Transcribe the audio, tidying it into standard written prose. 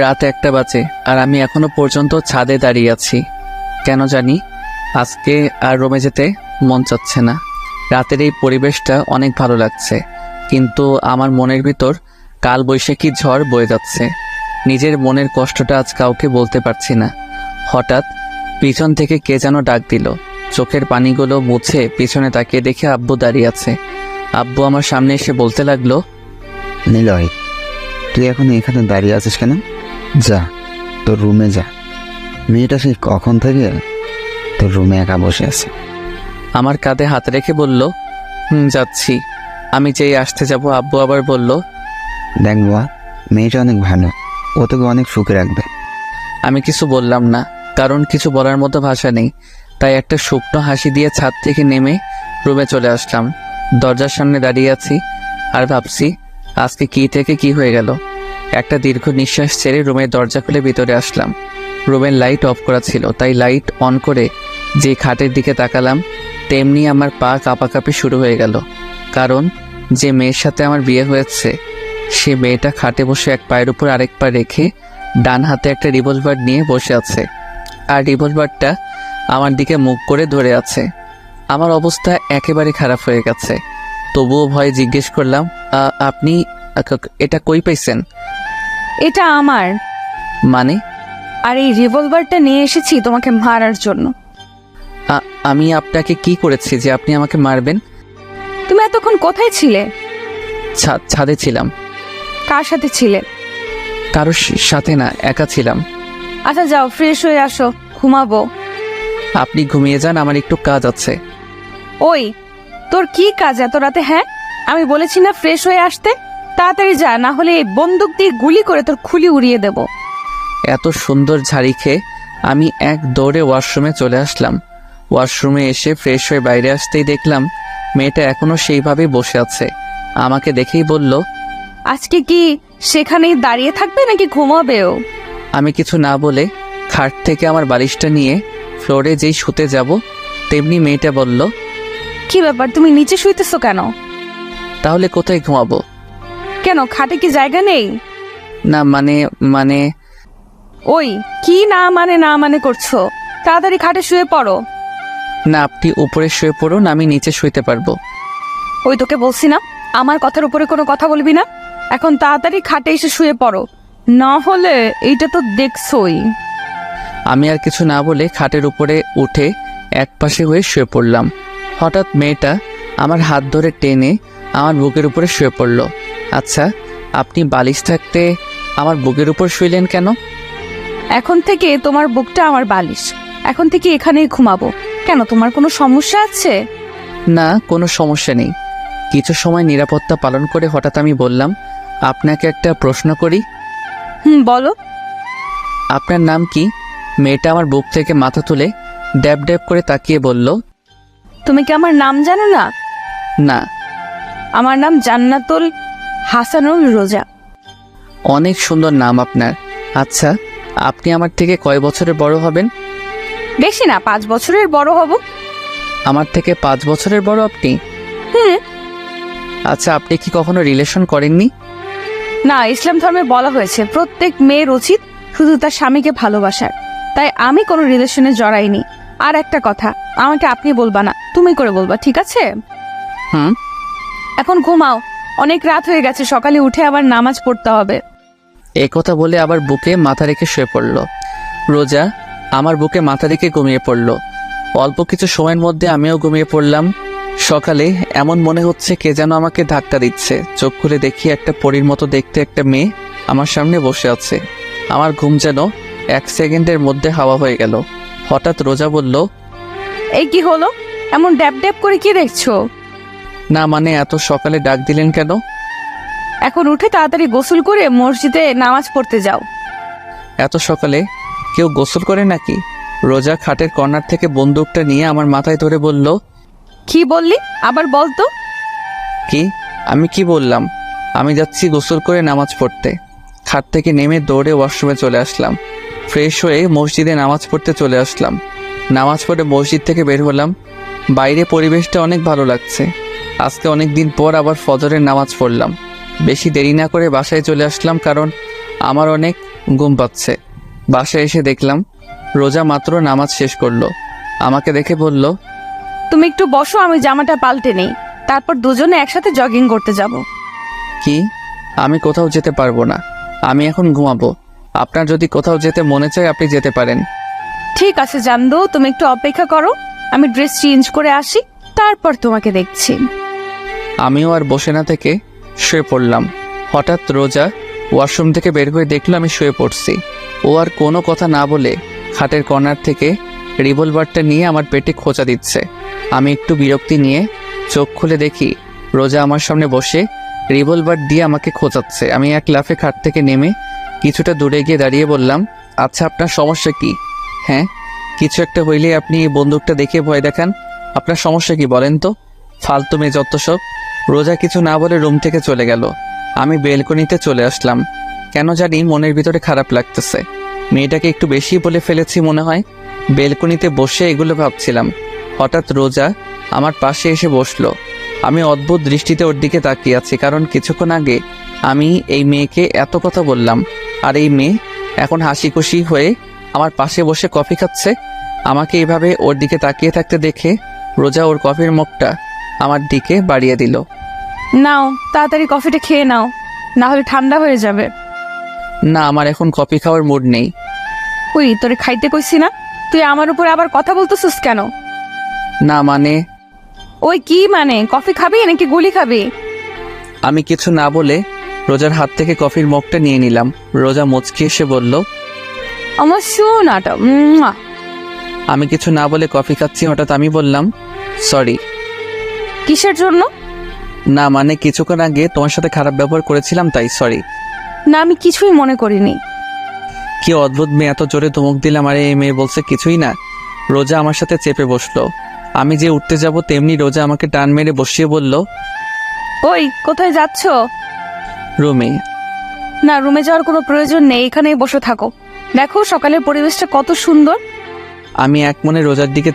রাত 1টা বাজে আর আমি এখনো পর্যন্ত ছাদে দাঁড়িয়ে আছি। কেন জানি আজকে আর রুমে যেতে মন চাচ্ছে না। রাতের এই পরিবেশটা অনেক ভালো লাগছে, কিন্তু আমার মনের ভিতর কাল বৈশাখী ঝড় বয়ে যাচ্ছে। নিজের মনের কষ্টটা আজ কাউকে বলতে পারছি না। হঠাৎ পিছন থেকে কে যেন ডাক দিল। চোখের পানিগুলো মুছে পিছনে তাকিয়ে দেখে আব্বু দাঁড়িয়ে আছে। আব্বু আমার সামনে এসে বলতে লাগলো, নিলয়, তুই এখন এখানে দাঁড়িয়ে আছিস কেন? যা, তোর রুমে যা। মেয়েটা সেই কখন থেকে তোর রুমে একা বসে আছে। আমার কাঁধে হাত রেখে বলল, যাচ্ছি। আমি যেই আসতে যাব আব্বু আবার বলল, দেখ বাবা, মেয়েটা অনেক ভালো, ও তোকে অনেক সুখে রাখবে। আমি কিছু বললাম না, কারণ কিছু বলার মতো ভাষা নেই। তাই একটা শুকনো হাসি দিয়ে ছাদ থেকে নেমে রুমে চলে আসলাম। দরজার সামনে দাঁড়িয়ে আছি আর ভাবছি আজকে কি থেকে কি হয়ে গেল। একটা দীর্ঘ নিঃশ্বাস ছেড়ে রুমের দরজা খুলে ভিতরে আসলাম। রুমের লাইট অফ করা ছিল, তাই লাইট অন করে যে খাটের দিকে তাকালাম, তেমনি আমার পা কাঁপাকাঁপি শুরু হয়ে গেল। কারণ যে মেয়ের সাথে আমার বিয়ে হয়েছে, সে মেয়েটা খাটে বসে এক পায়ের উপর আরেক পা রেখে ডান হাতে একটা রিভলভার নিয়ে বসে আছে, আর রিভলভারটা আমার দিকে মুখ করে ধরে আছে। আমার অবস্থা একেবারে খারাপ হয়ে গেছে। তবুও ভয়ে জিজ্ঞেস করলাম, আপনি এটা কই পাইছেন? এটা আমার। মানে? আর এই রিভলভারটা নিয়ে এসেছি তোমাকে মারার জন্য। আমি আপনাকে কি করেছি যে আপনি আমাকে মারবেন? তুমি এতক্ষণ কোথায় ছিলে? ছাদে ছিলাম। কার সাথে ছিলে? কারোর সাথে না, একা ছিলাম। আচ্ছা যাও, ফ্রেশ হয়ে আসো, ঘুমাবো। আপনি ঘুমিয়ে যান, আমার একটু কাজ আছে। ওই, তোর কি কাজ এত রাতে? হ্যাঁ, আমি বলেছি না ফ্রেশ হয়ে আসতে? তাড়াতাড়ি যা, না হলে এই বন্দুক দিয়ে গুলি করে তোর খুলি উড়িয়ে দেব। এত সুন্দর ঝাড়ি খেয়ে আমি এক দৌড়ে ওয়াশরুমে চলে আসলাম। ওয়াশরুমে এসে ফ্রেশ হয়ে বাইরে আসতেই দেখলাম মেয়েটা এখনো সেইভাবেই বসে আছে। আমাকে দেখেই বলল, আজকে কি সেখানেই দাঁড়িয়ে থাকবে নাকি ঘুমাবেও? আমি কিছু না বলে খাট থেকে আমার বালিশটা নিয়ে ফ্লোরে যেই শুতে যাব, তেমনি মেয়েটা বলল, কি ব্যাপার, তুমি নিচে শুইতেছো কেন? তাহলে কোথায় ঘুমাবো? কেন, খাটে কি জায়গা নেই? না মানে ওই, কি না মানে করছো? তাড়াতাড়ি খাটে শুয়ে পড়ো। না, আপনি উপরে শুয়ে পড়ুন, আমি নিচে শুইতে পারবো। ওই, তোকে বলছি না আমার কথার উপরে কোনো কথা বলবি না। এখন তাড়াতাড়ি খাটে এসে শুয়ে পড়ো, না হলে এইটা তো দেখছই। আমি আর কিছু না বলে খাটের উপরে উঠে একপাশে হয়ে শুয়ে পড়লাম। হঠাৎ মেয়েটা আমার হাত ধরে টেনে আমার বুকের উপরে শুয়ে পড়ল। আচ্ছা, আপনি বালিশ থাকতে আমার বুকের উপর শুইলেন কেন? এখন থেকে তোমার বুকটা আমার বালিশ। এখন থেকে এখানেই ঘুমাবো। কেন, তোমার কোনো সমস্যা আছে? না, কোনো সমস্যা নেই। কিছু সময় নিরাপত্তা পালন করে হঠাৎ আমি বললাম, আপনাকে একটা প্রশ্ন করি। বলো। আপনার নাম কি? মেয়েটা আমার বুক থেকে মাথা তুলে ড্যাব ড্যাব করে তাকিয়ে বলল, তুমি কি আমার নাম জানো না? না। আমার নাম জান্নাতুল হাসানুল রোজা। অনেক সুন্দর নাম আপনার। আচ্ছা, আপনি আমার থেকে কয় বছরের বড় হবেন? বেশি না, 5 বছরের বড় হব। আমার থেকে 5 বছরের বড় আপনি? আচ্ছা, আপনি কি কখনো রিলেশন করেননি? না, ইসলাম ধর্মে বলা হয়েছে প্রত্যেক মেয়ের উচিত শুধু তার স্বামীকে ভালোবাসার। তাই আমি কোনো রিলেশনে জড়াইনি। আর একটা কথা, আমাকে আপনি বলবা না, তুমি করে বলবা, ঠিক আছে? এখন ঘুমাও, অনেক রাত হয়ে গেছে, সকালে উঠে আবার নামাজ পড়তে হবে। এ কথা বলে আবার বুকে মাথা রেখে শুয়ে পড়ল। রোজা আমার বুকে মাথা রেখে ঘুমিয়ে পড়ল। অল্প কিছু সময়ের মধ্যে আমিও ঘুমিয়ে পড়লাম। সকালে এমন মনে হচ্ছে কে যেন আমাকে ধাক্কা দিচ্ছে। চোখ খুলে দেখি একটা পরীর মতো দেখতে একটা মেয়ে আমার সামনে বসে আছে। আমার ঘুম যেন 1 সেকেন্ডের মধ্যে হাওয়া হয়ে গেল। হঠাৎ রোজা বলল, এই কি হলো? এমন ড্যাব ড্যাব করে কি দেখছো? না মানে, এত সকালে ডাক দিলেন কেন? এখন উঠে তাড়াতাড়ি গোসল করে মসজিদে নামাজ পড়তে যাও। এত সকালে কেউ গোসল করে নাকি? রোজা খাটের কর্নার থেকে বন্দুকটা নিয়ে আমার মাথায় ধরে বলল, কি বললি? আবার বল তো। কি? আমি কি বললাম? আমি যাচ্ছি গোসল করে নামাজ পড়তে। খাট থেকে নেমে দৌড়ে ওয়াশরুমে চলে আসলাম। ফ্রেশ হয়ে মসজিদে নামাজ পড়তে চলে আসলাম। নামাজ পড়ে মসজিদ থেকে বের হলাম। বাইরে পরিবেশটা অনেক ভালো লাগছে। আজকে অনেক দিন পর আবার ফজরের নামাজ পড়লাম। বেশি দেরি না করে বাসায় চলে আসলাম, কারণ আমার অনেক ঘুম পাচ্ছে। বাসায় এসে দেখলাম রোজা মাত্র নামাজ শেষ করলো। আমাকে দেখে বলল, তুমি একটু বসো, আমি জামাটা পাল্টে নেই, তারপর দুজনে একসাথে জগিং করতে যাব। কি? আমি কোথাও যেতে পারবো না, আমি এখন ঘুমাবো। আপনার যদি কোথাও যেতে মনে চায় আপনি যেতে পারেন। ঠিক আছে জানদু, তুমি একটু অপেক্ষা করো, আমি ড্রেস চেঞ্জ করে আসি, তারপর তোমাকে দেখছি। আমিও আর বসে না থেকে শুয়ে পড়লাম। হঠাৎ রোজা ওয়াশরুম থেকে বের হয়ে দেখলো আমি শুয়ে পড়ছি। ও আর কোনো কথা না বলে খাটের কর্নার থেকে রিভলভারটা নিয়ে আমার পেটে খোঁচা দিচ্ছে। আমি একটু বিরক্তি নিয়ে চোখ খুলে দেখি রোজা আমার সামনে বসে রিভলভার দিয়ে আমাকে খোঁচাচ্ছে। আমি এক লাফে খাট থেকে নেমে কিছুটা দূরে গিয়ে দাঁড়িয়ে বললাম, আচ্ছা আপনার সমস্যা কি? হ্যাঁ, কিছু একটা হইলেই আপনি এই বন্দুকটা দেখে ভয় দেখান। আপনার সমস্যা কি বলেন তো? ফালতু মেয়ে যত সব। রোজা কিছু না বলে রুম থেকে চলে গেল। আমি বেলকনিতে চলে আসলাম। কেন জানি মনের ভিতরে খারাপ লাগতেছে। মেয়েটাকে একটু বেশি বলে ফেলেছি মনে হয়। বেলকনিতে বসে এগুলো ভাবছিলাম। হঠাৎ রোজা আমার পাশে এসে বসলো। আমি অদ্ভুত দৃষ্টিতে ওর দিকে তাকিয়ে আছি, কারণ কিছুক্ষণ আগে আমি এই মেয়েকে এত কথা বললাম, আর এই মেয়ে এখন হাসি খুশি হয়ে আমার পাশে বসে কফি খাচ্ছে। আমাকে এইভাবে ওর দিকে তাকিয়ে থাকতে দেখে রোজা ওর কফির মুখটা আমার দিকে বাড়িয়ে দিল। নাও, তাড়াতাড়ি কফিটা খেয়ে নাও, না হলে ঠান্ডা হয়ে যাবে। না, আমার এখন কফি খাওয়ার মুড নেই। ওই তোরে খাইতে কইছি না, তুই আমার উপরে আবার কথা বলতেছিস কেন? না মানে, ওই কি মানে, কফি খাবি নাকি গুলি খাবি? আমি কিছু না বলে রোজার হাত থেকে কফির মগটা নিয়ে নিলাম। রোজা মুচকি এসে বলল, আমার শোনাটা। আমি কিছু না বলে কফি খাচ্ছি। হঠাৎ আমি বললাম, সরি। কিসের জন্য? না মানে, কিছুক্ষণ আগে তোমার সাথে খারাপ ব্যবহার করেছিলাম তাই সরি। না, আমি কিছুই মনে করিনি। কি অদ্ভুত মেয়ে, এত জোরে ধমক দিলাম আর এই মেয়ে বলছে কিছুই না। রোজা আমার সাথে চেপে বসলো। আমি যে উঠতে যাব তেমনি রোজা আমাকে টান মেরে বসিয়ে বলল, ওই কোথায় যাচ্ছ? রুমে। না, রুমে যাওয়ার কোনো প্রয়োজন নেই, এখানেই বসে থাকো। দেখো সকালের পরিবেশটা কত সুন্দর। আমি এক মনে রোজার দিকে